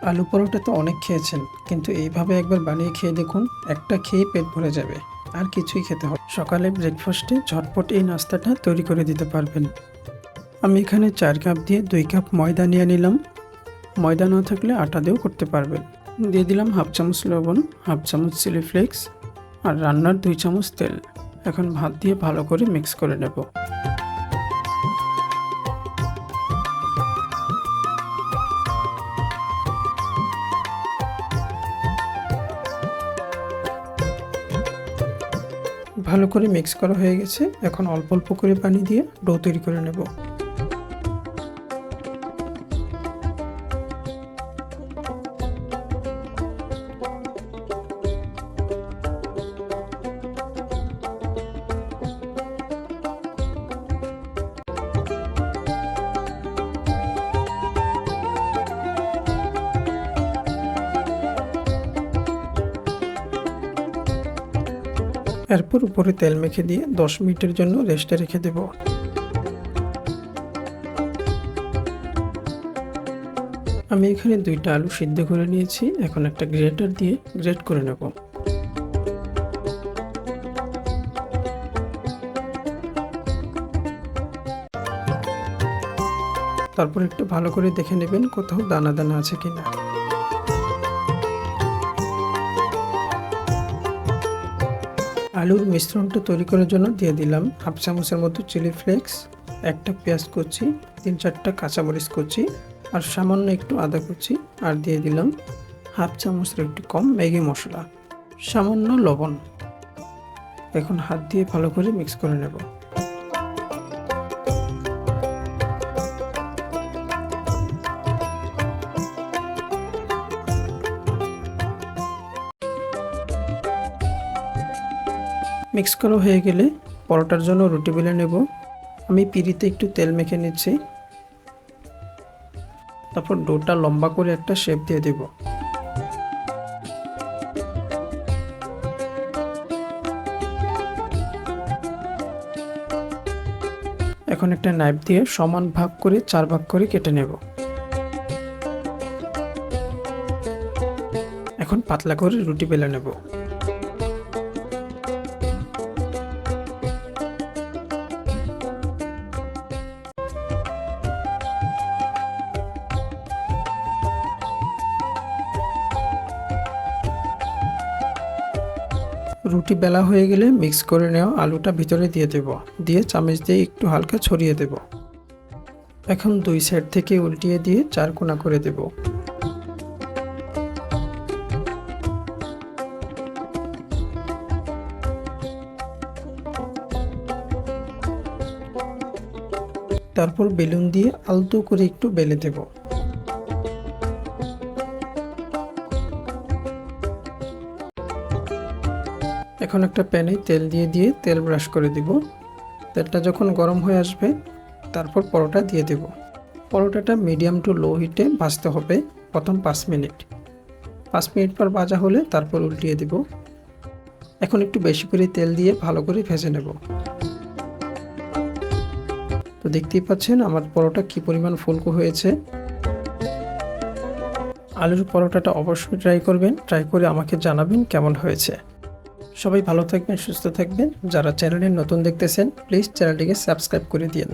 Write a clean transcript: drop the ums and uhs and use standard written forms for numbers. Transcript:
আলু পরোটা তো অনেক খেয়েছেন, কিন্তু এইভাবে একবার বানিয়ে খেয়ে দেখুন। একটা খেয়ে পেট ভরে যাবে, আর কিছুই খেতে হবে। সকালে ব্রেকফাস্টে ঝটপট এই নাস্তাটা তৈরি করে দিতে পারবেন। আমি এখানে 4 কাপ দিয়ে 2 কাপ ময়দা নিয়ে নিলাম। ময়দা না থাকলে আটা দিয়েও করতে পারবেন। দিয়ে দিলাম হাফ চামচ লবণ, হাফ চামচ চিলি ফ্লেক্স আর রান্নার 2 চামচ তেল। এখন ভাত দিয়ে ভালো করে মিক্স করে নেব। ভালো করে মিক্স করা হয়ে গেছে। এখন অল্প অল্প করে পানি দিয়ে ডো তৈরি করে নেব। এরপর উপরে তেল মেখে দিয়ে 10 মিনিটের জন্য রেস্টে রেখে দেব। আমি এখানে 2টা আলু সিদ্ধ করে নিয়েছি। এখন একটা গ্রেটার দিয়ে গ্রেট করে নেব। তারপর একটু ভালো করে দেখে নেবেন কোথাও দানা দানা আছে কিনা। আলুর মিশ্রণটা তৈরি করার জন্য দিয়ে দিলাম হাফ চামচের মতো চিলি ফ্লেক্স, একটা পেঁয়াজ কুচি, 3-4টা কাঁচামরিচ কুচি আর সামান্য একটু আদা কুচি, আর দিয়ে দিলাম হাফ চামচের একটু কম ম্যাগি মশলা, সামান্য লবণ। এখন হাত দিয়ে ভালো করে মিক্স করে নেব। মিক্স করা হয়ে গেলে পরোটার জন্য রুটি বেলে নেব। আমি পিঁড়িতে একটু তেল মেখে নিচ্ছি। তারপর ডোটা লম্বা করে একটা শেপ দিয়ে দেব। এখন একটা নাইফ দিয়ে সমান ভাগ করে 4 ভাগ করে কেটে নেব। এখন পাতলা করে রুটি বেলে নেব। রুটি বেলা হয়ে গেলে মিক্স করে নেওয়া আলুটা ভিতরে দিয়ে দেব। দিয়ে চামচ দিয়ে একটু হালকা ছড়িয়ে দেব। এখন 2 সাইড থেকে উল্টিয়ে দিয়ে 4 কোণা করে দেব। তারপর বেলুন দিয়ে আলতো করে একটু বেলে দেব। এখন একটা প্যানে তেল দিয়ে তেল ব্রাশ করে দিব। তেলটা যখন গরম হয়ে আসবে তারপর পরোটা দিয়ে দেব। পরোটাটা মিডিয়াম টু লো হিটে ভাজতে হবে প্রথম 5 মিনিট। 5 মিনিট পর ভাজা হলে তারপর উল্টিয়ে দেব। এখন একটু বেশি করে তেল দিয়ে ভালো করে ভেজে নেব। তো দেখতেই পাচ্ছেন আমার পরোটা কি পরিমাণ ফুলকো হয়েছে। আলুর পরোটাটা অবশ্যই ট্রাই করবেন। ট্রাই করে আমাকে জানাবেন কেমন হয়েছে। সবাই ভালো থাকবেন, সুস্থ থাকবেন। যারা চ্যানেলে নতুন দেখতেছেন প্লিজ চ্যানেলটিকে সাবস্ক্রাইব করে দিন।